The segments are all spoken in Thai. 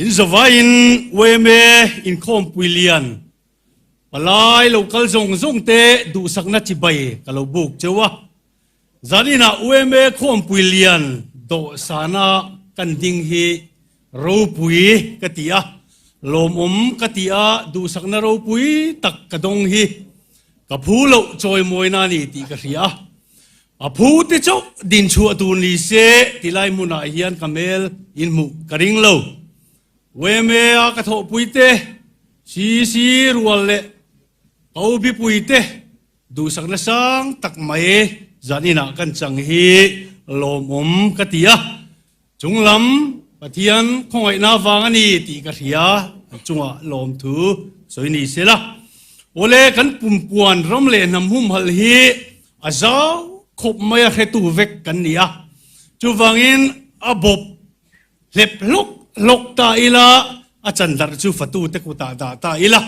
หินสวายอินเวเมอินคอมปุยเลียนปลายเราคัลซงเตดูสักนัดจิบายกัลบุกเจ้าวะจานีน่ะเวเมคอมปุยเลียนโดสานากันดิ่งฮีรูปุยกติยาลมกติยาดูสักนารูปุยตักกระดงฮีกับผู้เราจอยมวยนานี่ตีกระเสียผู้ที่เจ้าดินชัวตูนีเสที่ไล่มุนาเฮียนคาเมลอินมุกริงโลเวเมอกระทบปุยเตซีรัวเล่เอาบิปุยเตดูสักนาสังตักไม่จานีน่ะกันจังฮีลมกติยาจงลำปะเทียนคงไอ้นาฟังอันนี้ตีกระเสียจงลมถือสวยนี่เสียละโอเล่กันปุ่มปวนรำเล่นน้ำหุ่มหัลฮีอาเจ้าขบไม่ให้ตูเวกกันเนี่ยจูฟังอินอาบบเล็บลกตาอิละอาจารย์ดาร์จูฟัตูเตกุตาตาอิละ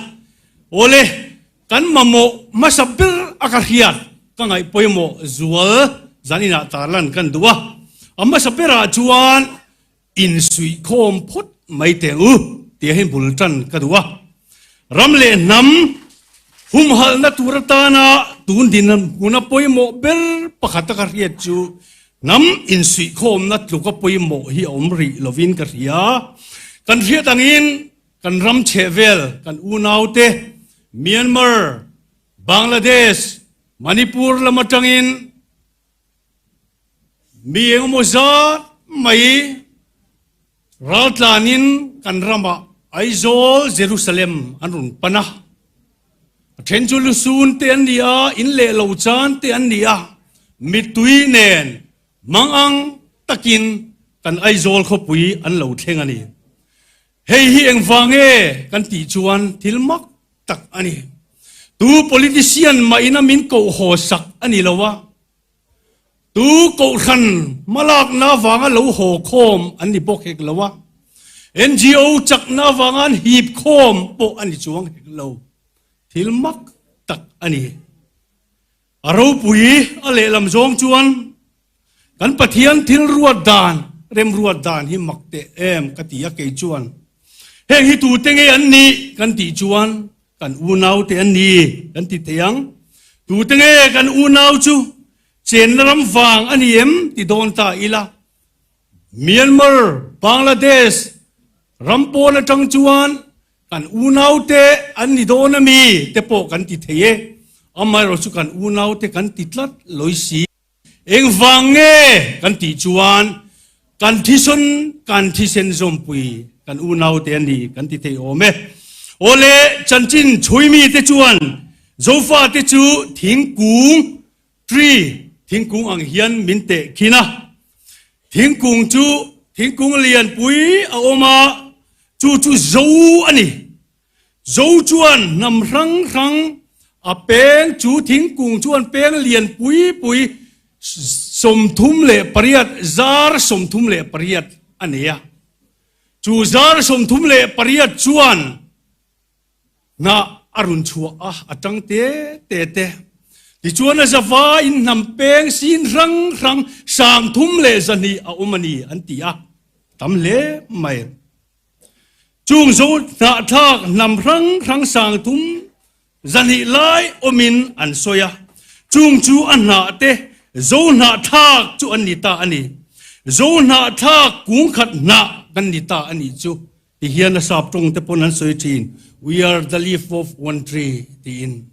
โอเล่กันมาสับเปอร์อากาศเฮียกันไงปอยโมจัวจานินาตาลันกันดัวมาสับเปอร์จวนอินสุยคอมพดไม่เตอูเตียหินบุลตันกันดัวรำเล่นน้ำหุ่มหัลนัตุรตานาตูนดินนั้นหุ่นปอยโมเบลปะขัตกะเรียจูน้ำอินสุยคอมนัตลุกปอยโมฮิอมริลวินกะเรียกันเรียตังอินกันรำเชเวลกันอูนาวเตเมียนมาร์บังกลาเทศมณิปุรละมาจังอินมีเองโมซาไม่รัฐลานินกันรำไอโซลเยรูซาเล็มอันรุนปนะเทนจูลุซูนเตียนเดียอินเลลาวจานเตียนเดียมิตุยเนนมังอังตะกินกันไอโซลขบุยอันเหลาเทงอันนี้เฮียงฟังเอกันตีจวนทิลมักตักอันนี้ตู politician มาอินามินโกโหสักอันนี้ละวะตูโกขันมาลากนาฟังอันเหลาโหโคมอันนี้บอกเอกละวะ NGO จักนาฟังอันหีบโคมโปอันนี้จวงเอกละทิลมักตักอันนี้เราปุยอะไรลำจงจวนกันปะเทียนทิลรัวดานเร็มรัวดานหิมักเตเอมกติยาเกยจวนเฮงฮิตูเตงอันนี้กันตีจวนกันอูนาวเตอันนี้กันตีเตียงตูเตงกันอูนาวจูเจนรำฟังอันนี้เอ็มติโดนตาอิละเมียนมาร์บังกลาเทศรำโปนจังจวนกันอูนาวเตอันนี้โดนมีเตโปกันติเทเยอามาเราสุกันอูนาวเตกันติดลัดลอยสีเองฟังกันติจวนกันที่สุนกันที่เซนซอมปุยกันอูนาวเตอันนี้กันติเทโอเมโอเล่จันจินช่วยมีเตจวนโซฟาเตจูทิ้งกุ้งทรีทิ้งกุ้งอังเฮียนมินเตคินะทิ้งกุ้งจูทิ้งกุ้งเลียนปุยเอามาจูโซอันนี้โซจวนนำรังอาเป้งจูทิ้งกุ้งจวนเป้งเลียนปุยสมทุมเล่ปริยัดซาร์สมทุมเล่ปริยัดอันนี้จูซาร์สมทุมเล่ปริยัดจวนน่าอรุณชัวจังเตที่ชวนน่ะจะฟ้าอินนำเป้งสินรังสางทุ่มเลจันีอาอุมณีอันตียทำเล่ไม่จุงโซนาทากนำรังสางทุ่มจันีไลอมินอันโซยาจุงจูอันนาเตโซนาทากจูอันนิตาอันนี้โซนาทากกุ้งขัดนากันนิตาอันนี้จูที่เฮียนสับตรงเตปนันสวยจีนWe are the leaf of one tree. Tin.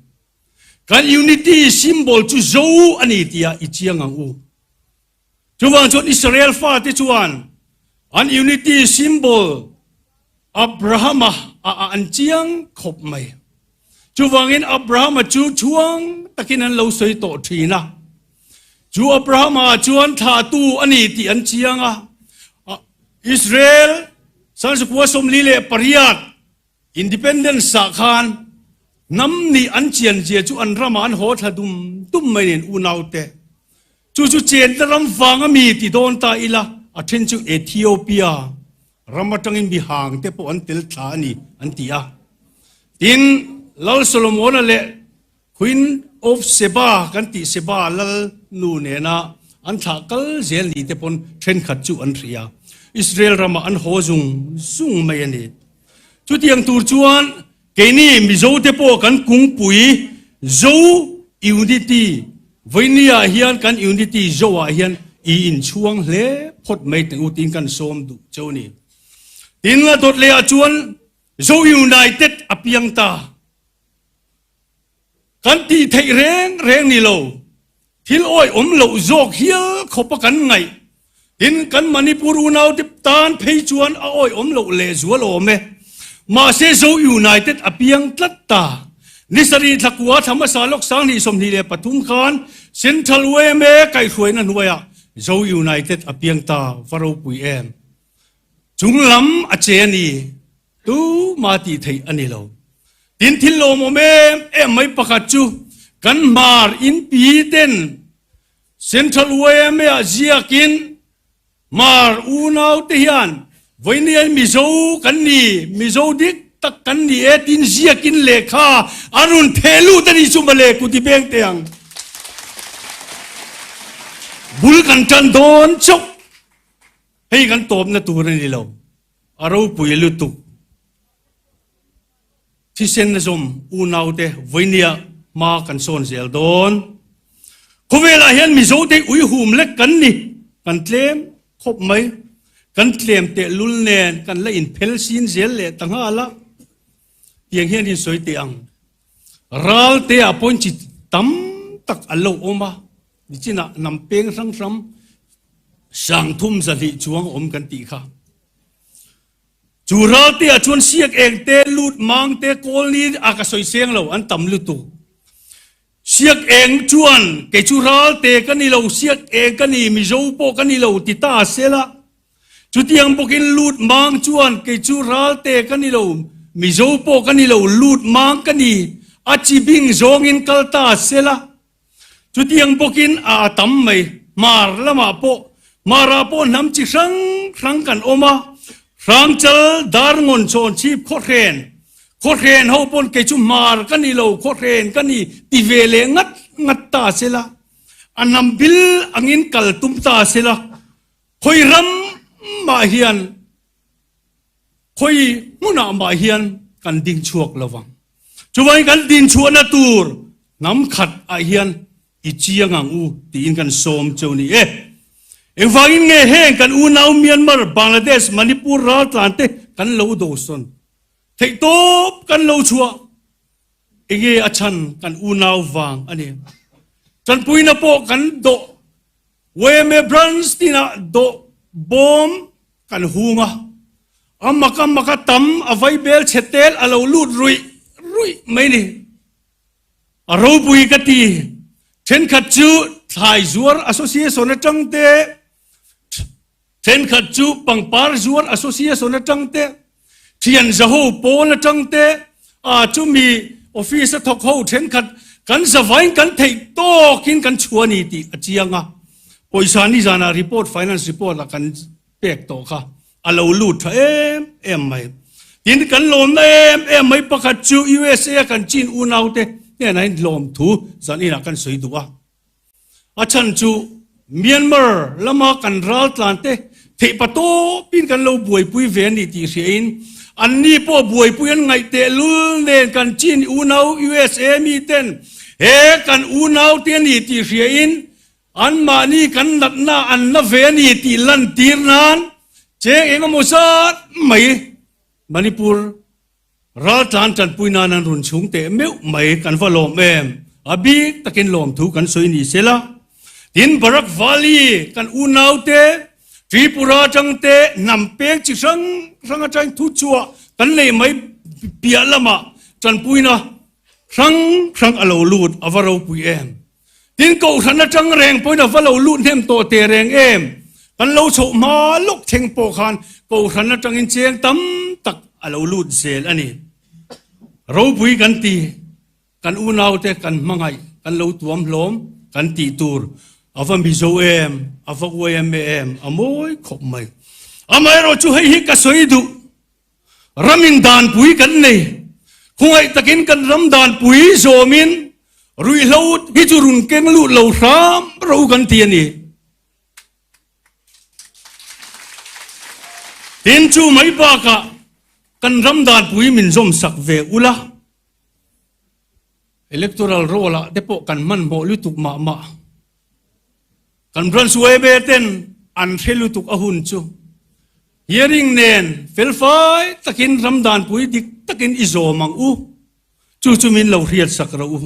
Kan unity symbol tu zau ani tia ichiang ang u. Chuwang chot Israel fa ti chuan. An unity symbol Abraham an chiang khop mai. Chuwang in Abraham chu chuang takinan lo soi to thina. Chu Abraham chuan tha tu ani ti an chiang Israel san su kwa som li le pariat Independence สักขันน้ำนี่อันเจียนเจียจูอันรามันโหดดุมไม่เห็นอูนาวเตจูเจนแต่ลำฟังมีติโดนตาอิละอาเทนจูเอธิโอเปียรามาจังอินบิหางเตปอันเตลทานีอันตียตินลาลโซโลมอนเล่ Queen of Sheba กันติเซบาลลนูเนนะอันทักลเจลีเตปอนเทรนขัดจูอันเรีย อิสราเอลรามาอันโฮซุงไม่อันนี้จุดยังตูจวนเกนี่มิโซเตโปกันกุ้งปุยโซยูนิตี้วันนี้เฮียนกันยูนิตี้โซเฮียนอินช่วงเล่พดไม่ถึงอุตินกันสมดุเจ้านี่อินละตดเลียจวนโซยูไนเต็ดอภิยังตากันตีไทยแรงนี่เราที่อ้อยโลโจกเฮียขบกันไงอินกันมณีปูรุนาวติบตานเพยจวนอ้อยโลเลซัวโลเมมาเซโซยูไนเต็ดอภิยังตัดตานิสรีทักวัวธรรมศาสตร์ลกสังนิสมนีเลปทุมคานเซนทรัลเวเมไก่ช่วยนั่นวยะโซยูไนเต็ดอภิยังตาฟาโรปุยเอมจุงลำอาเจนีตูมาตีไทยอันนี้เราดินทิลโลโมเมไม่ประกาศจูกันมาร์อินปีเต็นเซนทรัลเวเมอเจียกินมาร์อูนาวเทียนวันนี้มิโซกันนี่มิโซดิกตักกันนี่ตินเจียกินเลขาอารุณเทลูตันอิสุมาเลกุติเบงเตียงบุลกันจันโดนชกให้กันตบนะตัวนี้เราอารูปุยลุตุที่เซนนะสมอูนาวเตวันนี้มากันโซนเซลโดนเขาเวลาเห็นมิโซเตอุยหุมเล็กกันนี่กันเตลมคบไหมกันเตลมเตลุลเนนกันละอินเพลซินเซลเลตั้งหาละเพียงเห็นที่สวยเตียงรัลเตอปนจิตตั้มตักอัลโลอมาดิจินะนำเพียงสังสมสังทุ่มสติจวงอมกันตีค่ะจูรัลเตอชวนเสียกเองเตลูดมังเตโกลนี้อากาศสวยเสียงเราอันต่ำลุตุเสียกเองชวนเกจูรัลเตกันนี่เราเสียกเองกันนี่มิโซโปกันนี่เราติตาเสละจุดยังพวกินลูดมังชวนเกจูรัลเตกันนี่เรามิโซโปกันนี่เราลูดมังกันนี่อาชีบิงโจงินกัลตาเสละจุดยังพวกินอาตัมไม่มาร์ละมาโปมาราโปน้ำจิครั้งกันออกมารังเจอดาร์งอนโซนชีพโคเรนเขาปนเกจุมาร์กันนี่เราโคเรนกันนี่ติเวเลงัดตาเสละอันนำบิลอังินกัลตุมตาเสละคอยรำมาเฮียนคอยมุนามาเฮียนกันดิ่งชวกระวังช่วยกันดิ่งชวนตูร์น้ำขัดอาเฮียนอิจียงังอูตีนกันโสมเจ้านี่เอฟังเงี้ยเฮงกันอูนาวเมียนมาร์บังกลาเทศมณิปุระตานเตกันเลวโดสนเทตบกันเลวชัวเองอาชันกันอูนาววังอันนี้จันปุยนาโปกันโดเวเมบรันสตินาโดบอมกันหูงะอามากัตัมอวัยเบลเชตเตลอาเลวลูดรุยไม่นี่อารูปุยกตีเช่นขัดจูไทยจัวร์ association จังเตเช่นขัดจูปังปาร์จัวร์ association จังเตเทียนจะหูโปนจังเตจูมีออฟฟิศทอกหูเช่นขัดกันสบายกันเทโตกินกันชัวนี่ตีอาเจียงอ่ะปอยสานี่จานา report finance report ละกันเปกโตค่ะอาเราลูดไม่ยินกันลมไม่ประกาศจู USA กันจีนอูนาวเตเนี่ยไหนลมถูสันนี่นักกันสวยตัวอาชันจูเมียนมาร์ละมากันรัลตานเตเทปโตปินกันเราบวยปุยเวนิตีเสียนอันนี้พอบวยปุยไงเตลุลเนกันจีนอูนาว USA มีเต้นกันอูนาวเตนี่ตีเสียนอันมานี่กันนักหน้าอันน่าเวนิตีลันตีนานเจเองมุสาไม่มณิปุรรัฐานจันปุยนานันรุนชุงเตเมวไม่กันฟ้าลมอบีตะกินลมถูกันสวยนี่เสละดินบรักวาลีกันอูนาวเตทริปุราจังเตนำเปกจิสังอาจารย์ทุจัวกันเลยไม่เปียละมาจันปุยนะครั้งอโลลูดอวารปุยดินเก่าทันจังแรงปุยนะฟ้าเราลูดเทมโตเตแรงกันเราโฉมาลุกเชงโปคานเก่าทันจังอินเชียงตั้มตักอโลลูดเซลอันนี้เราปุยกันตีกันอูนาวเตกันมังไงกันเราตัวมล้มกันตีตูร์อาฟังบิโซอาฟังเวอามวยขบไม่ไม่เราช่วยให้กันสวยดูรามินดานปุยกันนี่คงไอ้ตะกินกันรำดานปุยโซมินรุยเราฮิจูรุนเก่งลูเราสามเรากันเทียนี่ tin chu mai ba ka kan ramdan pui min zom sak ve ula electoral rola depo kan man mo lutuk ma kan bran suai beten an thelutuk ahun chu hearing nen felfai takin ramdan pui dik takin izo mang u chu min lo riat sakra u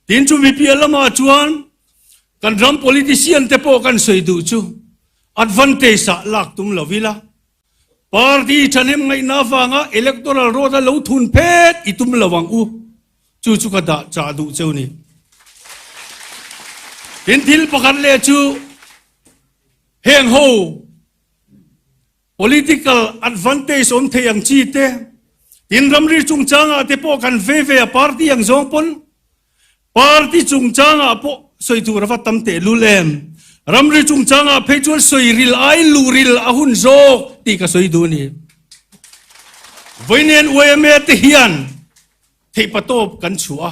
tin chu mi pialama chuan kan ram politician tepo kan soidu chu advantage sa lak tum lovila party chanem ngai na wanga electoral roda lo thun phet itum lawang u chu ka da cha du cheuni tin thil pakhat le chu heng ho political advantage om theyang chi te tin ramri chung changa te po kan ve party ang zong pon party chung changa po soi tu rafa tam te lulem ramri chung changa phechul soi ril ai lu ril ahun zok ti ka soi du ni voinen oeme te hian thei patop kan chua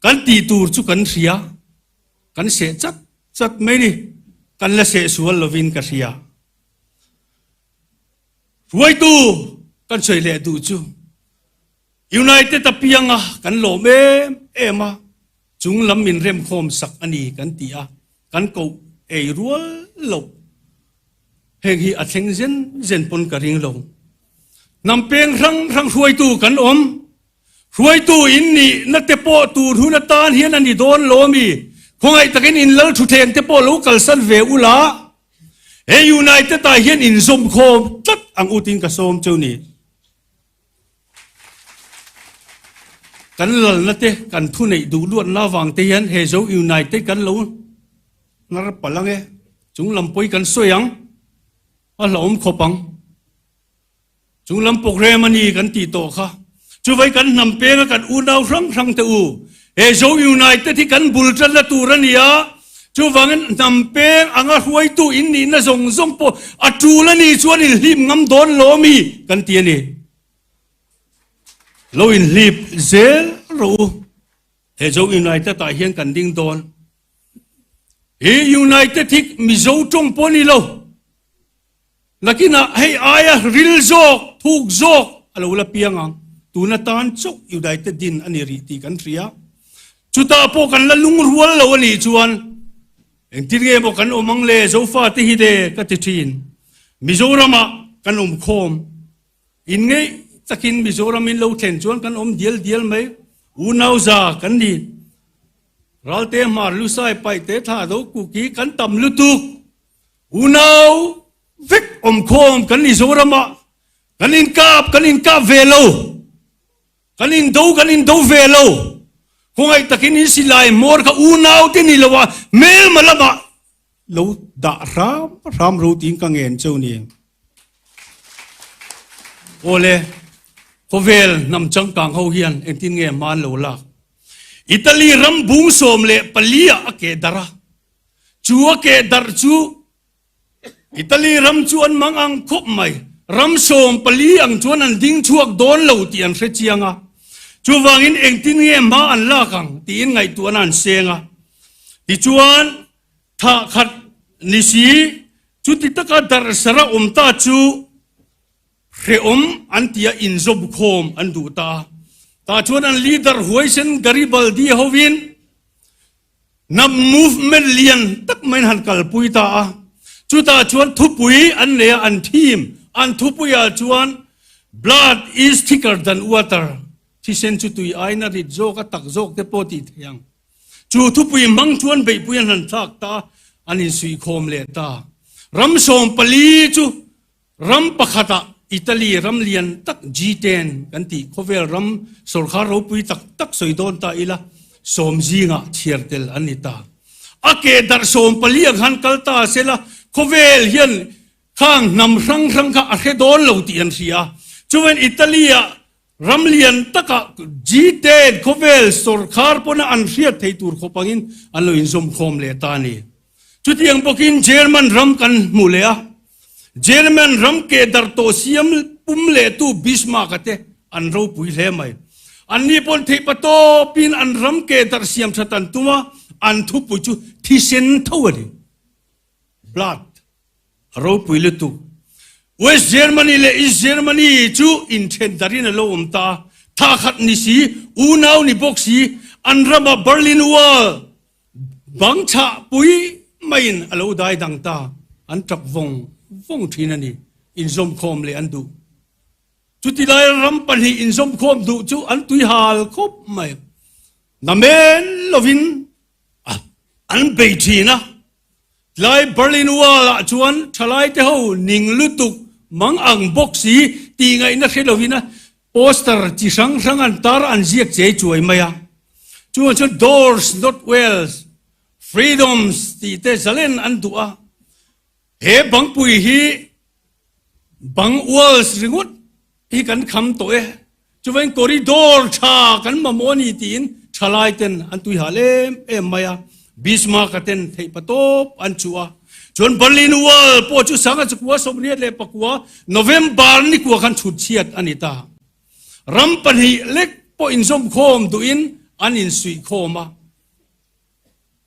kan ti tur chu kan ria kan se chat mai ni kan la se sual lovin ka ria ruai tu kan soi le du chu united tapianga kan lo me ema chung lam min rem khom sak ani kan tia kan ko ei rual lo heng hi atheng zen pon ka ring lo nam peng rang ruai tu kan om ruai tu in ni na te po tu hu na tan hian ani don lo mi khongai takin in lal thu theng te po local san ve ula e united ta hian in zom khom tat ang utin ka som chuni kan lal na te kan thu nei du luat na wang te hian he zo united kan lo nar palang e chung lampoi kan soyang a lom khopang chung lam program ani kan ti to kha chu vai kan nam pe kan u nau rang te u e zo united thi kan bul tran la turania chu wangan nam pe anga huai tu in ni na zong po atu la ni chuan in hlim ngam don lo mi kan ti ani lo in lip zel ro he zo united ta hian kan ding don he united thik mi zo tong poni lo lakina hey aya ril zok thuk zok alo la piangang tuna tan chok united din ani ri ti kan ria chuta po kan la lung rual lo ani chuan eng tirge mo kan omang le zo fa ti hi de ka ti thin mizorama kan khom in ngai takin mizoram in lo thlen chuan kan dial mai unau za kan ni ralte mar lu sai pai te tha do ku ki kan tam lu tu unau vek khom kan ni zorama kan in kap velo kan in do velo khongai takin in silai mor ka unau te ni lawa mel malama lo da ram ro tin ka ngen chau ni ole khovel nam chang kang ho hian en tin nge man lo la Italy ram bung som le palia ake dara chu ake dar chu Italy ram chuan mang ang khop mai ram som pali ang chuan an ding chuak don lo ti an hre chianga chu wangin eng tin nge ma an la kang ti in ngai tuan an senga ti chuan tha khat ni si chu ti taka dar sara ta chu re an tia in zob khom an du ta chuan an leader huaisen garibal di hovin na movement lian tak main han kal pui ta chu ta chuan thupui an le an thim an thupuya chuan blood is thicker than water thi sen chu tui aina rit zok a tak zok te poti thiang chu thupui mang chuan bei puyan han thak ta anin sui khom le ta ram som pali chu ram pakhata Italy ram lian tak G10 kan ti khovel ram sorkhar ro pui tak soidon ta ila som zinga thiertel anita ake dar som pali han kalta sela khovel hian khang nam rang kha a don lo ti an ria chuwen Italia ram lian taka G10 khovel sorkhar pona an ria theitur khopangin an lo in som khom le ta ni chutiang bokin German ram kan mulea German ram ke dar to siam pumle tu Bismarck ate an ro pui le mai an ni pon thei pato pin an ram ke dar siam thatan tuma an thu pu chu thi sen thawari blood ro pui le tu West Germany le East Germany chu in then darin lo umta tha khat ni si unaw ni boxi anrama Berlin Wall bangcha pui main alo dai dang ta an trak vong thinani in zom khom le an du chu ti lai ram pan hi in zom khom du chu an tui hal khop mai na men lovin an bei thina lai Berlin Wall chuan thalai te ho ning lutuk mang ang boxi ti ngai na khelovina poster chi sang an tar an ziak che chuai maya chuan chu doors not wells freedoms ti te zalen an tua he bang pui hi bang walls ringut hi kan kham to e chuan corridor tha kan mamoni tin thalai ten an tui halem em maya Bismarck aten thei patop an chua chon Berlin Wall po chu sanga chukwa somniat le pakwa November ni kwa kan chut chiat anita ram pan hi lek po in som khom du in an in sui khoma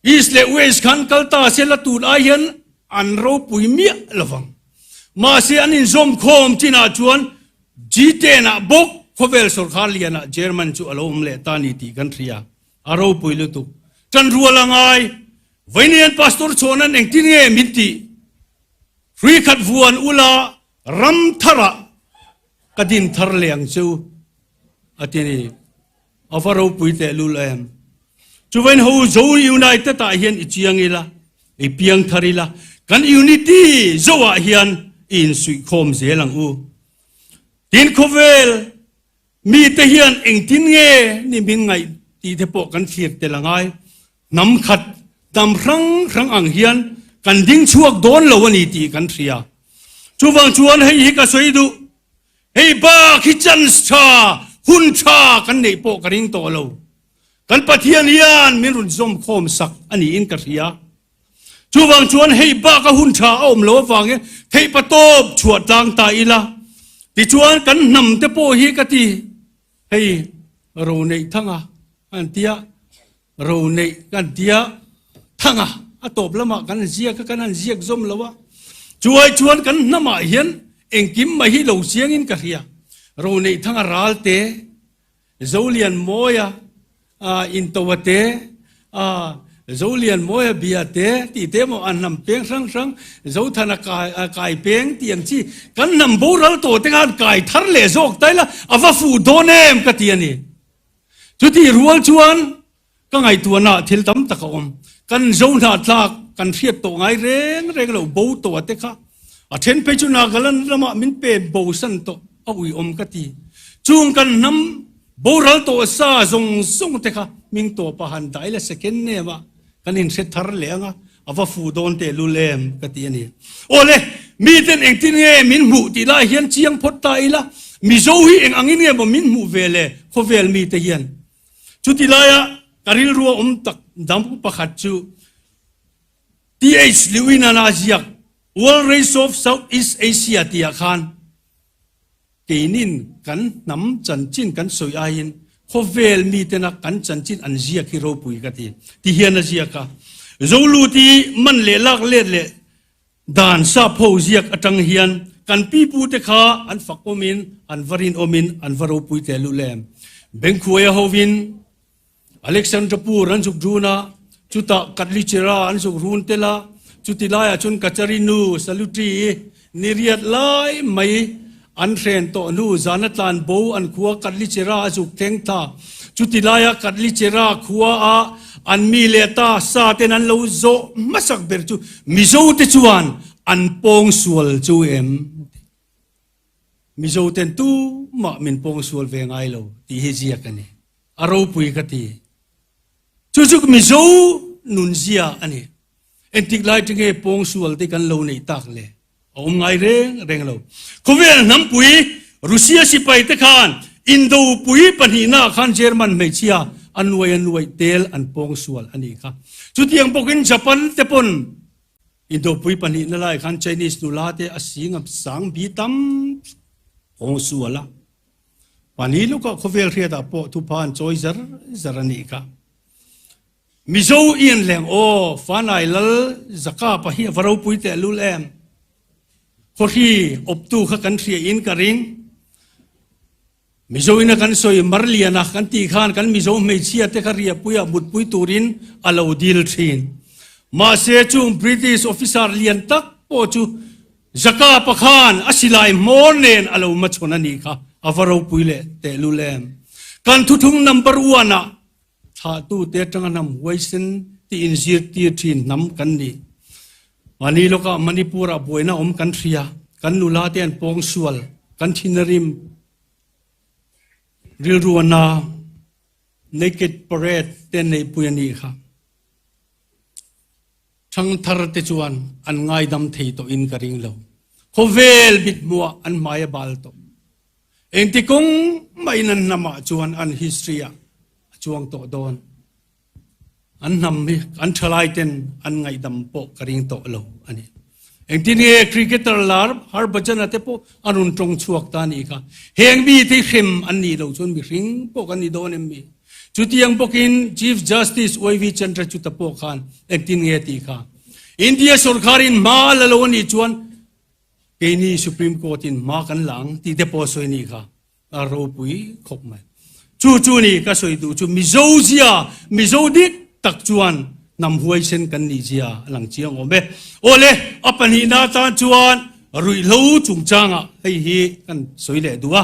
is le west kan kalta se la tu a hian an ro pui mi lawang ma se an in som khom china chuan jite na bok khovel sarkar liana German chu alom le tani ti kan thria aro pui lu tu chan rualangai vainian pastor chonan engtin nge minti free khat vuan ula ram thara kadin thar leng chu atini avaro puite lulem chuwen ho zo united ta hian ichiang ila e piang tharila kan unity zowa hian in sui khom zelang u tin khovel mi te hian engtin nge ni min ngai ti te po kan thiet te langai nam khat tam rang ang hian kan ding chuak don lo ani ti kan thria chuwang chuan hei hi ka soi du hei ba kitchen cha hun cha kan nei po ka ring to lo kan pathian hian min run zom khom sak ani in ka thria chuwang chuan hei ba ka hun cha om lo wange thei patop chuat tang ta ila ti chuan kan nam te po hi ka ti hei ro nei thanga an tia ro nei kan tia thanga atop lama kan zia ka kan ziak zom lawa chuan kan nama hian engkim ma hi lo siang in ka hria ro nei thanga ralte zolian moya in tawate zolian moya biate ti te mo an nam peng sang zo thana kai peng tiang chi kan nam boral to te kan kai thar le zok taila awa fu donem ka ti ani chuti rual chuan ka ngai tuana thil tam takom kan zona tlak kan thiat to ngai reng lo bo to te kha a then pe chu na galan lama min pe bo san to awi om ka ti chung kan nam boral to sa zong te kha ming to pa han dai la second ne ba kan in set thar lenga awa fu don te lulem ka ti ani ole mi ten eng tin nge min mu ti la hian chiang phot ta ila mi zo hi eng angin nge bo min mu vele kho vel mi te hian chu ti la ya karil ruwa tak dam pakhat chu th liwina na ziak World Race of Southeast Asia tia khan keinin kan nam chan chin kan soi ain khovel mi tena kan chan chin an zia ki ro pui ka ti hian a zia ka zolu ti man le lak le dan sa pho ziak atang hian kan pi pu te kha an fak omin an varin omin an varo pui te lu lem bengkhuya hovin Alexander Pur an juk druna chuta katli chera an juk run tela chutilaya chun kacharinu salutri niriat lai mai an ren to nu zanatlan bo an khuwa katli chera juk theng tha chutilaya katli chera khuwa a an mi leta sa ten an lo zo masak ber chu mizo te chuan an pong sual chu em mizo ten tu ma min pong sual ve ngai lo ti he zia kani aro pui ka ti chuzuk mizo nun zia ani entik lai tinge pong sual te kan lo nei tak le om ngai reng lo khovel nam pui Rusia sipai te khan Indo pui panhina khan German me chia anwai tel an pong sual ani kha chutiang pokin Japan te pon Indo pui panhina lai khan Chinese nu la te asing ap sang bi tam pong suala pani lu ka khovel ria da po tu pan choi zarani ka mizo ian leng o fanai lal zaka pa hi varau pui te lul em คนที่อบตู้ขักันเทียอินกระริงมิโซอินกันสวยมาร์เลียนะกันตีขานกันมิโซไม่เชียเตคารีปุยบุตรปุยตูรินอาลาวดิลทีนมาเสจูบริติชออฟฟิศาร์เลียนตักโปจูจักรปะขานอาศิลายมอร์เนนอาลาวมาชนันี่ค่ะอาวารูปุยเลเตลูเลมกันทุทุงนัมเบอร์วันนะถ้าตู้เตจังนำไว้สินที่อินซีร์ตีทีนนำกันนี่วันนี้ลูกมณีปุระบวยนะกันเทียกันนุลาเตียนปองสวลกันทินริมริลรัวนาในเกตปเรตเตนในปุยนีค่ะช่างทาร์เตจวนอันง่ายดำเทโตอินกระริงเลวโคเวลบิดมัวอันมายบาลโตเองที่คงไม่นันนำมาจวนอันฮิสตรีจวงโตโดนอันนำมีอันทลายเต็นอันง่ายดำโปกระริงโตเลวอันนี้เองที่นี่คริกเก็ตเตอร์ลาร์ฮาร์บัจนัตเปออันรุนตรงชวกตานี่ค่ะเฮงบีที่เข้มอันนี้เราชวนมีริงโปกันนี่โดนเอ็มบีจุดยังปกิน Chief Justice โอวีจันทร์จุดตะโปกันเองที่นี่ที่ค่ะอินเดียสุรคารินมาละโลนี่ชวนเกนี่ Supreme Court อินมากันหลังที่เดปอสวยนี่ค่ะอารมณ์ปุยขบมันจูนี่ก็สวยดูจูมิโซเซียมิโซดิกตักชวนนำหวยเช่นกันนี่เจียหลังเจียงโอเบโอเลอปันหินาตาจวนรุยลู่จุงจางอ่ะเฮ้ยกันสวยเลยดูอ่ะ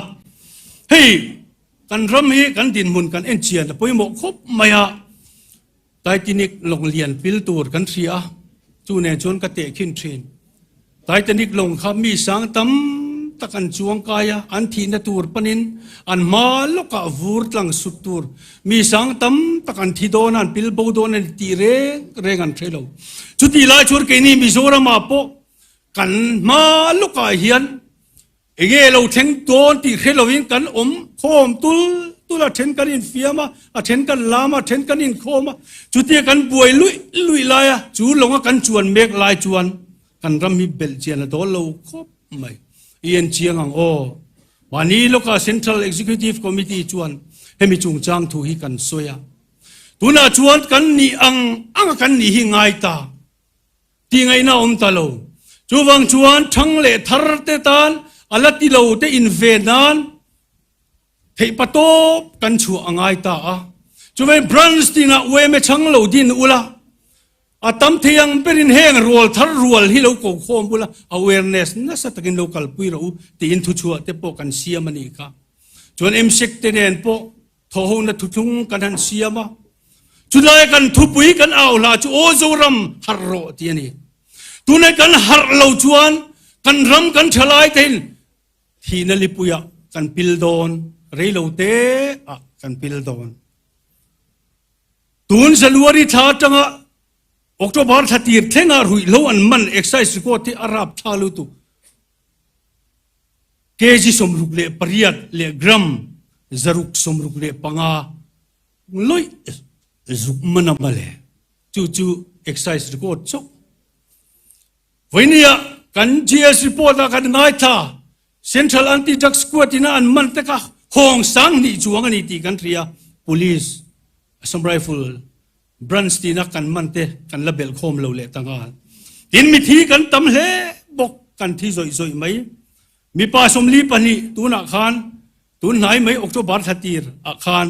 เฮ้ยกันรำฮีกันดินมุนกันเอ็นเชียนแต่พอยหมกคบไม่ฮะแต่ที่นี่ลงเรียนพิลตูร์กันเสียจูเนี่ยชวนกระเตะขึ้นเทรนแต่ที่นี่ลงครับมีสังตั้มตะกันจวงกายอันที่นตูร์ปนินอันมาลูกวูร์ตังสุดตูร์มีสังตั้มตะกันที่โดนันพิลบูโดนันตีเร่กันเทรลจุดที่ลายชวนกันนี่มีโซรามาโปกันมาลูกเฮียนเอเกเราเทนโดนตีเทรลวินกันโคมตุลาเทนกันอินเฟียมาเทนกันลามาเทนกันอินโคมาจุดที่กันบวยลุยลายจูลงกันจวนเมกลายจวนกันรำมีเบลเจียนโดนเราครบไม่เอียนเชียงโอวันนี้ลูกเซ็นทรัลเอ็กซิคิวทีฟคอมมิตี้จวนให้มีจุงจางทุยกันสวยตุน่าจวนกันนี่อังกันนี่หิงไงตาที่ไงน่าตาโลจูวังจวนทั้งเล่ทาร์เตตันอลัติโลเตอินเวนันเทปโตกันชัวอังไงตาจูเวนบรันส์ติงะเวเมชังโลดินอุลาอาตมเทียงเป็นแห่งรัวทารัวที่เราโกงโคมบุละ awareness นั่นสัตว์กิน local ปุยเราตีอินทุชัวเตปกันเสียมันอีกค่ะจนเซ็กเตเนนปทหงนัทุทุงกันหันเสียมาจุดไล่กันทุปุยกันเอาละจูโอโซรัมฮาร์โรที่นี่ตุนกันฮาร์เราชวนกันรำกันฉลายเต็นที่นั่นลิปุยกันพิลโดนเรโลเตกันพิลโดนตุนสลวริธาจังะออกตัวบาร์ทัตีร์เทงารุยโลอันมันเอ็กไซส์ก็ที่อาหรับทาลุตุเกจิสมรุกเล่ปริยัดเล่กรัมจารุกสมรุกเล่ปังอาลอยจุกมันมาเล่จู่เอ็กไซส์ก็จบวันนี้กันจีเอสรีพอร์ตกันง่ายท่าเซ็นทรัลแอนตี้ดรักส์ก็ที่นั่นมันแต่ก็ห้องสังนี่จวงนี่ที่กันเรีย police some rifleบรันสตีนักกันมันเตะกันละเบลโคมเราเละต่างกันดินมีทีกันตำเล่บกกันที่ซอยไหมมีป่าสมลีปนีตูนอาคารตูนไหนไหมออกตัวบาร์ทัตีร์อาคาร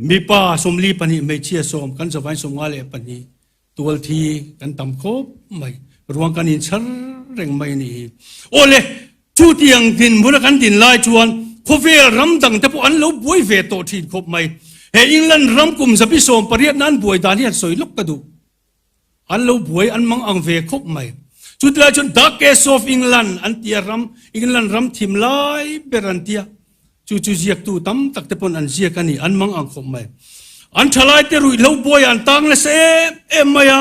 มีป่าสมลีปนีไม่เชี่ยสมกันจะไว้สมงาเล่ปนีตัวทีกันตำโคบไม่รวงกันอินชัรเร่งไม่นี่โอเล่ชูเตียงดินบุรกันดินลายจวนโคเวรำดังแต่พวกอันเราบวยเวโตทีคบไม่เฮอิงลันรำกุมสปิโสมปริยนั้นบวยดานี่สวยลุกกระดูอันเราบวยอันมังอังเวคบไม่จุดละจนดักเกสอฟอิงลันอันเตียรำอิงลันรำทิมไลเบรันเตียจู่เจียกตูตั้มตักเตปนอันเจียกันนี่อันมังอังคบไม่อันทลายเตรุยเราบวยอันตังเลเซมายา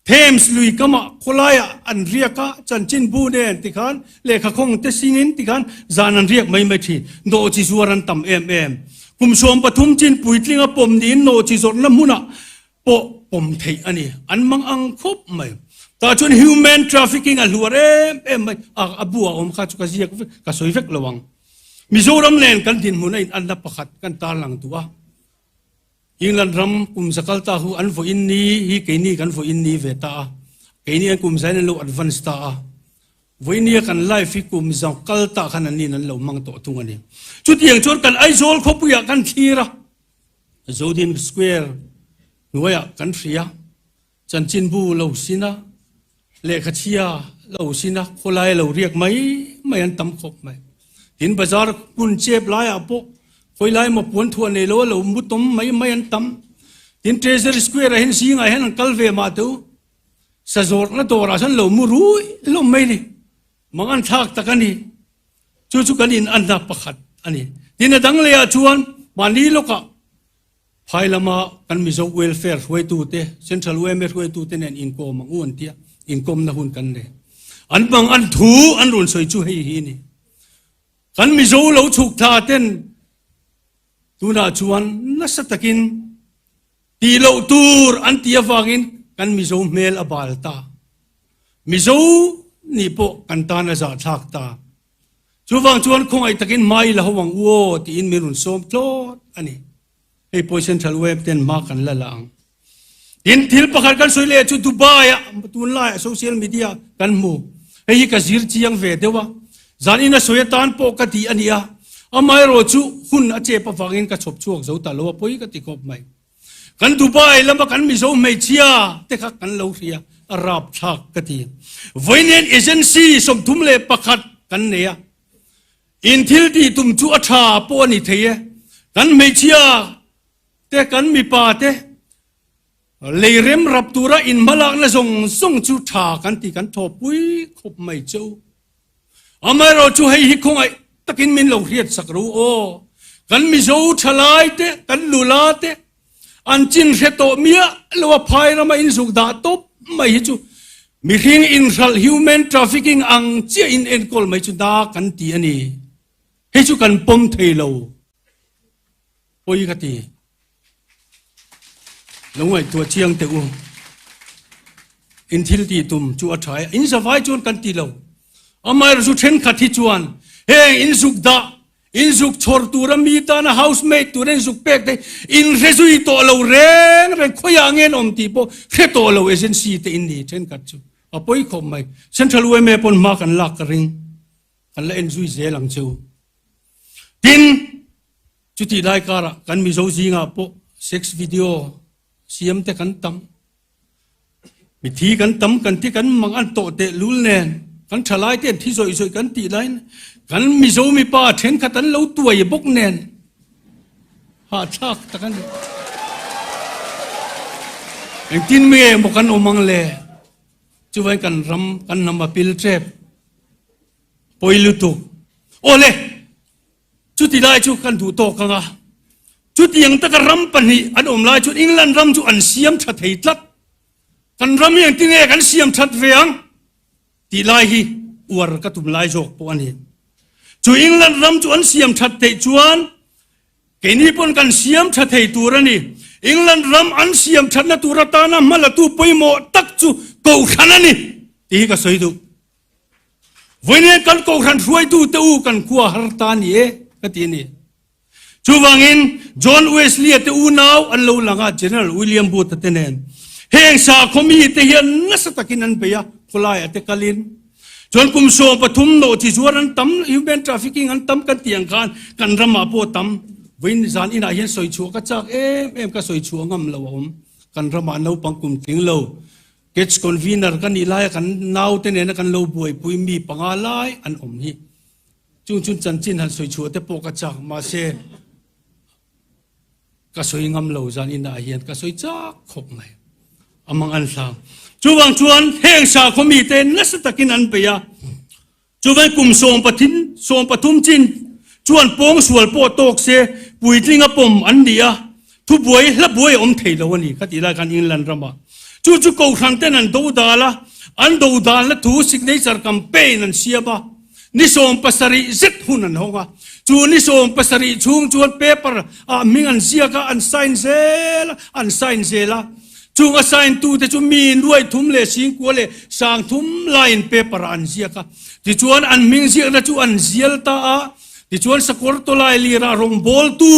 เทมส์ลุยกมาโคลายอันเรียกจันจินบูเดนติคันเลขาคงเตสินินติคันจานันเรียกไม่ทีโดจิสวรันตัมกุมชมปฐุมจินปุยลิงปมดินโนจิสรน้ำมุนะปมเทอันนี้อันมังอังคบไม่ตาชน human trafficking อันหัวไม่บัวข้าจุกเสียก็สวยเฟกระวังมิโซรัมเลนกันดินมุนัยอันนับประคัดกันตาหลังตัวยิงลันรำกุมสกัลตาหูอันฝอินนี้ฮีเกนี่กันฝอินนี้เวตาเกนี่อันกุมใส่ในโลกอัดวันสตา วันนี้กันไล่ฟิกุมจงกัลตาขนาดนี้นั้นเรามั่งต่อทุกวันนี้จุดอย่างชนกันไอโซลเขาปุยกันทีระโซดินสแควร์หน่วยกันเสียจันจินบูเราสินะเลขเชียเราสินะคนไรเราเรียกไหมไม่อันตำคบไหมเห็นบาซาร์กุนเจ็บหลายอ่ะพวกคนไรมาปวนทัวร์ในโลเรามุดต้มไม่อันตำเห็นเทรเซอร์สแควร์เห็นสิ่งอะไรเห็นกัลเวมาตัวสะโจรนั่นตัวเราฉันเรามูรู้เราไม่เลยมังอันทักตะกันนี่จู่ๆกันอินอันดับประคัดอันนี้ที่นั่นดังเลยชวนวันนี้ลูกอะภายละมากันมีโซเวลเฟร์ช่วยตูเตเซ็นทรัลเวลเมช่วยตูเตเนี่ยอินโกมังอ้วนเตียอินโกมนะหุ่นกันเลยอันบางอันถูอันรุนสวยจู่ให้ฮีนี่กันมีโซเราฉุกท่าเต้นตูน่าชวนนัสตะกินตีเราตูร์อันเตียฟังอินกันมีโซเมลอบาลตามีโซนี่พวกกันตานะจะทักตาชูฟังชวนคงไอ้ตะกินไม่ละหวังวัวที่อินมีรุนโซมโตอันนี้ไอ้โพสเซนทรัลเว็บเต้นมากันละลังอินทิลประกาศกันสวยเลยชุดดูบายอะตุนไลน์โซเชียลมีเดียกันมูไอ้กสิรจียังเวเดวะจานินะสวยตานปกติอันนี้อะอาไม่รู้ชูหุ่นอาเจ็บฟังอินก็ชอบช่วงสุดตลอดพอยก็ติดกบไม่กันดูบายแล้วมากันมีโซไม่เชียแต่กันเราเสียรับชักกติวันนี้เอเจนซี่สมทุมเลยประกาศกันเนี่ยอินทิลที่ตุมจูอัฐาปวนิเทียกันไม่เชียแต่กันมีป่าเตเลยเริ่มรับตัวอินมาลักและส่งจูฐากันที่กันทบปุยขบไม่เจ้าอาไม่เราจูให้ฮิคงไอตะกินมินเราเรียดสักรู้โอกันมีโจฉลาดเตกันลุลาเตอันจินเสตเมียหรือว่าภายเราไม่อินสุกดาตบไม่ฮิจูมีเรื่องอินทรัลฮิวแมนทราฟิกิ้งอังเจียอินเอ็นกอลไม่จูดากันตีอันนี้ฮิจูกันปมเทโลปุยกติลงไว้ตัวเชียงเตอูอินทิลตีตุมจูอัฐายอินสบายจวนกันตีเราอามารู้เช่นขัดที่จวนเฮอินสุกดาอินสุกชอร์ตัวรามีตานะเฮาส์เมทตัวเรนสุกเป็กเตอินเรซุยโตเราเร่งขยางเงินอมตีโปเรโตเราเอเจนซีเตอินดีเช่นกันจูอาปุยคมไม่เซนทรัลเวเมปนมากันลักกระริงกันละเอ็นซุยเซลังจูดินจุดที่ได้การะกันมีโซซิงาโปเซ็กซ์วิดีโอเสียมแต่กันตั้มมีทีกันตั้มกันที่กันมังอันโตเตลุลเนนกันฉลาดเต้นที่สวยๆกันตีได้กันมีโซมีป้าเช่นกันเราตัวอย่าบกเนนหาชักตะกันเองกินเมียบอกกันอมังเลช่วยกันรำกันนำมาพิลเทปปอยลุตุโอเล่จุดที่ได้ชุกันถูโตกันอ่ะจุดยังตะกันรำปันนี้อันอมลายจุดอิงลันรำจุดอันเสียมชัดเหตุลัดกันรำยังที่เนี่ยกันเสียมชัดเวียงที่ลายฮีอวรกตุมลายโจกปวันนี้จุดอิงลันรำจุดอันเสียมชัดเหตุจวนเกนี่ปนกันเสียมชัดเหตุตัวนี้อิงลันรำอันเสียมชัดนัตุรตานะมาละตูปอยโมตักจุกูขันนี่ที่ก็สวยดูวันนี้กันกูขันช่วยดูเต้ากันขัวฮาร์ตานี่ก็ที่นี่ชูวังอินจอห์นเวสลีย์เต้านาวอันลูลังอาเจเนอเรลวิลเลียมบูตเตเนนเฮงสาคมีเตียนนัสตะกินันเปียพลายเตกาลินจนกุมโซปทุมโนที่จวนอันตั้มฮิวแมนทราฟิกิ้งอันตั้มกันเตียงกันรำมาโปตั้มวินจานอินาเห็นสวยชัวก็จากก็สวยชัวงำละวะกันรำมาเราปังกุมทิ้งเราเกจคอนวีนอร์กันอีไลกันนาวเตเนนกันเราบวยปุยมีปังอะไรอันอมนี้จุนจันจินหันสวยชัวแต่ปกจากมาเซก็สวยงามเหล่าจานินาเฮียนก็สวยจักขบไหมอามังอันสังจูวังชวนเฮงสาคมีเตนนัสตะกินอันเปียจูวังกุมโสมปทินโสมปทุมจินชวนปองสวลโปโตกเสปุยลิงอปมอันเดียทุบวยและบวยอมเทลวันนี้คติลากันอิงลันรำมาจูกูครั้งเตนันดูดาละอันดูดาละทูสิกเนจาร์คัมเปนันเสียบะนิสมปัสริจิตหุนันฮงะจูนิสมปัสริชุงจวนเปเปอร์มิงันเสียกะอันไซน์เซลจูงอันไซน์ตูแต่จูมีนด้วยทุ่มเลสิงกัวเลสางทุ่มไลน์เปเปอร์อันเสียกะที่จวนอันมิงเสียนะจูอันเสียลตาที่จวนสกอร์ตัวไลลีรารงบอลตู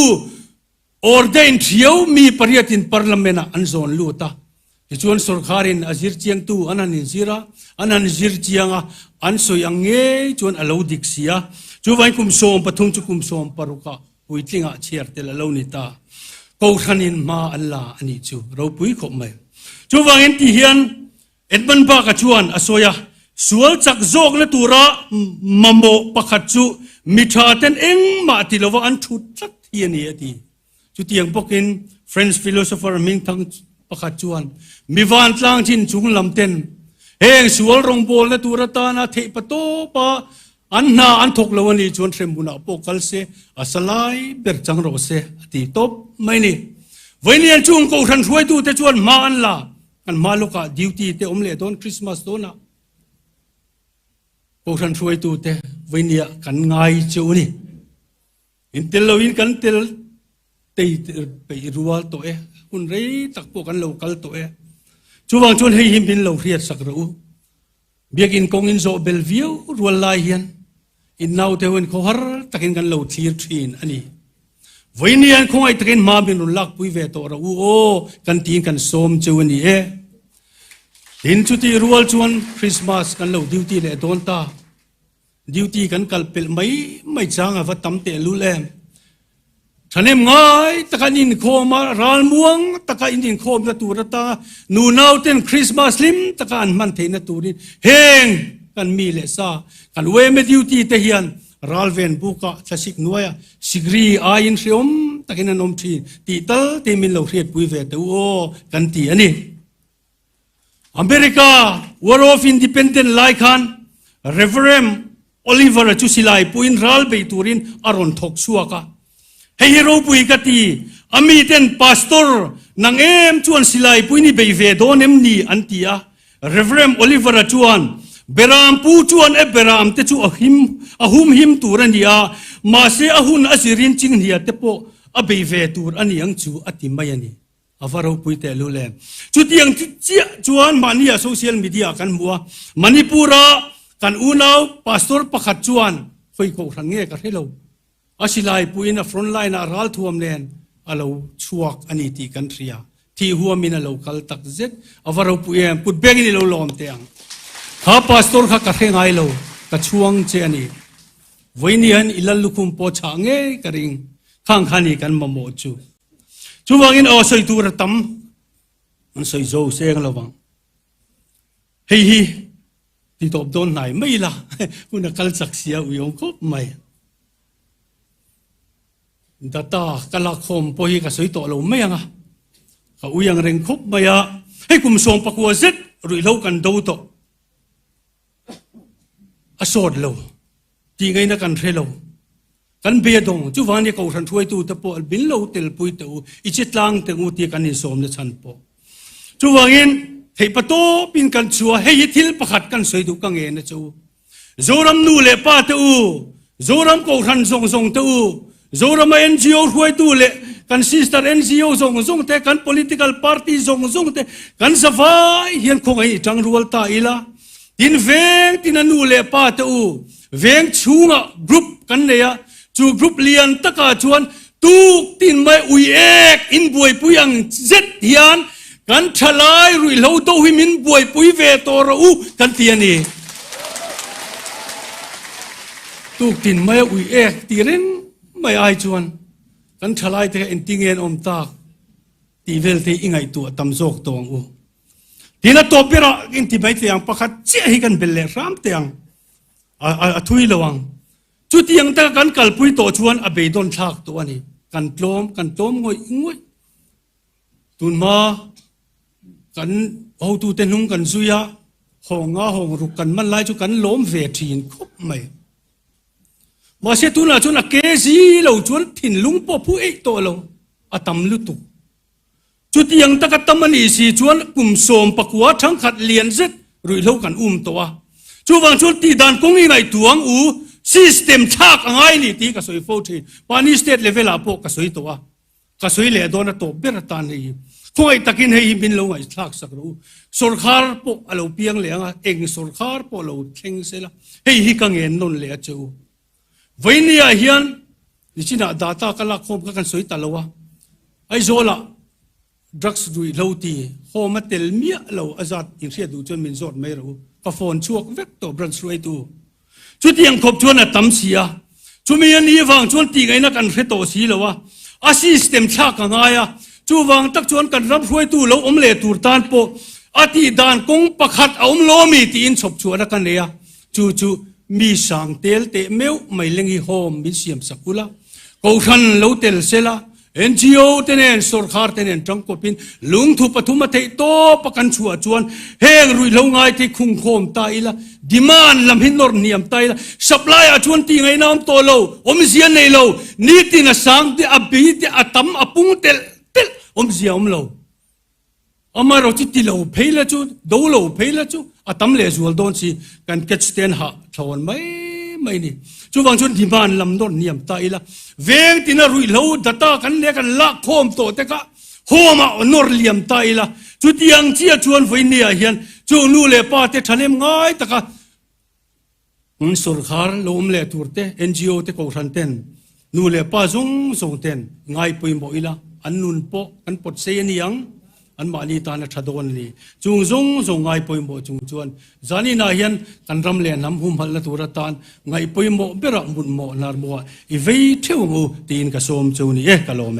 ออร์เดนเทียวมีปริยัตินพาร์ลเมนะอันโซนลูตา ชวนสุรคารินอาจิรเจียงตูอันนั้นจิระอันนั้นจิรเจียงอันสวยอังเงชวนอลาวดิกเสียจูวันคุมโสมปฐุมจุคุมโสมปรุกะปุยติงะเชียร์เตลลาวนิตากูขันินมาอัลลาอันนี้จูเราปุยขบไม่จูวันเห็นที่เฮียนเอ็ดบันปากชวนอสวยสวลจักโจกและตุระมโมปะขัดจูมิชาเตนเองมาติลวอันทุดจักเฮียนี่ดีจุดที่ยังพกิน French philosopher มิงทั้งปะขัดจวนมีวันตลางจินจุงลำเต็นเฮงสวลรงโบและตุระตานาเทปโตปะอันนาอันทกลวันนี้จวนเทรมบุนาปกัลเซอาสลายเบิร์จังโรเซตีตบไม่นี่วันนี้จุงกูทันช่วยตูแต่จวนมาอันละกันมาลูกะดิวตี้เตอมเลดอนคริสต์มาสโดนะกูทันช่วยตูแต่วันนี้กันง่ายจูนี่อินเตลวินกันเตลตีไปรัวตัวคุณเรย์ตักพวกกันโลกัลตัวจูวังจวนให้หิมบินโลเรียดสักรู้เบียกินกงอินโซเบลวิวรัวลายเฮียนอินนาวเทวันโคฮาร์ตักินกันโลทีร์ทรีนอันนี้วันนี้อันคงไอตักินมาบินรุลักปุยเวตัวเราโอ้กันตีกันสมจวนนี้อินจุดที่รัวจวนคริสต์มาสกันโลดิวตี้เลดอนตาดิวตี้กันกัลเปิลไม่จางอ่ะว่าตั้มเตลูเลมฉันเอ็มง่ายตะการอินโคมารัลม่วงตะการอินโคมตะตูระตานูนาวเต็นคริสต์มาสลิมตะการมันเทนตูรินเฮงกันมีเลซ่ากันเวเมดิวตี้เทียนรัลเวนบุกะทศิกนัวสิกรีอายินเชียมตะกินนมทีตีเตลเตมินโลเรียดปุยเวตโอกันตีอันนี้อเมริกา War of Independence ไลคัน Reverend Oliver จุสิไลปุยนรัลเบตูรินอารอนทกชัวกะให้ฮีโร่ปุยกตีอามีเต็นพาสตอร์นางชวนสิไลปุยนี่เบยเวโดนนี่อันตีอะ Reverend Oliver ชวนเบรามปูชวนเบรามเตจูอหุมหิมตูรันดีอามาเสอหุนอสิรินจิงเฮียเตโปอเบยเวตูรอันนี้ยังจูอติมายันีอาฟารูปุยเตลูเลมจุดยังเจียจวนมันนี่โซเชียลมีเดียกันมัวมณิปุระกันอูนาวพาสตอร์ประคัดจวนไฟโกรังเงกันให้เราอาศิลายปุยนะฟรอนไลน์นะรัลทวมเลนอาเราชัวกอันนี้ตีกันเทียที่หัวมินะเราคัลตักเจ็ดอาฟารูปุยปุดเบกินเราล้อมเตียงข้าพาสตอร์ข้ากระเทงไงเรากระช่วงเจนี่วันนี้อันอิลัลลุคุมโปช่างเงกระริงข้างขันกันมาโมจูช่วงนี้เอาใส่ตัวระตั้มมันใส่โซ่เสียงระวังเฮ้ยที่ตบโดนไหนไม่ละคุณนักการศึกษาอุยงคบไม่ดัตตากลาคมพอฮีกับสวยตัวเราไม่ยังอ่ะเขาอุยังเร่งคบไม่อะให้กุมส่งปักวัวเสร็จรุ่ยเล่ากันดูต่ออสอดเราที่ไงนักการเทเรากันเบียดงจู่วันนี้เขาทันช่วยตัวแต่พอบินเราเตลปุยตัวอิจิตลังแต่งูที่กันนิสมในชั้นพอจู่วันนี้ให้ประตูปินกันชัวให้ยิทิลประคัดกันสวยดูกังเงินนะจู่โจรัมนูเลป้าตัวโจรัมเขาทันส่งตัวโจรัมNGO ช่วยตัวเลกันซิสเตอร์ NGO ส่งแต่กัน political party ส่งแต่กันสฟายเห็นคงไอ้จังรัวตาอีละทินเวงทินันูเลป้าตัวเวงชูงะกรุ๊ปกันเนี่ยจูกรุ๊ปเลียนตะกาชวนตูตินไม่อุยเอกอินบวยปุยังเจ็ดเฮียนกันทลายรุยเหลาโตหิมินบวยปุยเวตอรูกันเตียนี่ตูตินไม่อุยเอกตีเรนไม่อายชวนกันทลายแต่อินติเงินอมตาตีเวลที่อิงไอตัวตำโซกตัวงูทีนั้นตัวเปร่าอินที่ไม่เตียงประคัดเจ้าให้กันเป็นเล่รามเตียงทุยระวังจุดยังแต่กันกัลปุยตัวชวนอเบยดอนชักตัวนี้กันโลมงวยตุนมากันเอาตูเตนุงกันซุยะห้องรุกันมันไล่จุกันล้มเวทีนคบไม่มาเสตุนละจนเกซีเราชวนถิ่นลุงปอผู้เอกตัวเราอาตมลุตุจุดยังแต่กันตมันอีสีชวนกลุ่มโสมปักวัวทั้งขัดเลียนเซ็ตรุยเล่ากันตัวจู่วังชวนตีดานกงอีไงตัวงsystem ชักง่ายนี่ตีกระสุยโฟทีปานิสเตทเลเวลอาพกกระสุยตัวกระสุยเหลือโดนตัวเบรตันเลยคงไอ้ตะกินให้บินลงไอ้ชักสักรู้สุรคาร์ปกเราเพียงเหลืองเองสุรคาร์ปกเราเข่งเสียละให้ฮิกังเงินนนเหลือจูวันนี้ไอ้เฮียนนี่ชินะดาตากระลักคมกันสุยตลอดไอ้โซล่ะ drugs ดุยเหลาตีโฮมาเตลเมียเหลาอาซาดอินเสียดูจนมินโซดไม่รู้กระโฟนช่วงเวกตัวบรันสวยตัวชุดยังครบชวนตั้มเสียชุดมีอันนี้ฟังชวนตีไงนักกันเฟโตสีแล้ววะอาซิสเต็มชากันไงอะจูวังตักชวนกันรับช่วยตัวแล้วอมเล่ตูตานโปอาทิดานกงประคัดเอาอมโลมีตีนศพชวนกันเลยจูมีสังเตลเตเมวไม่เล็งฮิโฮมมิเซียมสักุละกูทันเลวเตลเซละ NGO เตเนนสุรคาร์เตเนนจังกบินลุงทุปทุมเทโตประกันชัวจวนเฮงรุยเลวไงที่คุงโคมตายละดิมานลำหินนอร์เนียมตายละสัปลายจวนตีไงน้ำโตโลอมเสียในโลนี่ตีน่ะสังที่อบีที่อตัมอปุงเตลอมเสียอมโลอามาเราจิตติโลเพลจูดูโลเพลจูอตัมเลจูลโดนสิกันเกตสเตนหาชวนไม่นี่จูวังชนดิมานลำนอร์เนียมตายละเวงตินารุยเลวดัตตากันเนกันละโคมโตเตกะโฮมาอนอร์เลียมตายละจุดยังเจียชวนไฟเนียเฮียนจูนูเลปาเตทะเลมง่ายตะกะสุรคาร์ลมเลตูร์เต NGO เตกอรันเตนนูเลปาซงเตนง่ายปุยโมอิละอันนุนโปอันปดเซนียังอันมาลีตานะชาดวนลีจุงง่ายปุยโมจุงจวนจานีนาเฮียนกันรำเลนำหุมพัลละตูรตานง่ายปุยโมเบระมุนโมนารโมอีเวทเทวงูตีนกระโสมจูนี่กะโลเม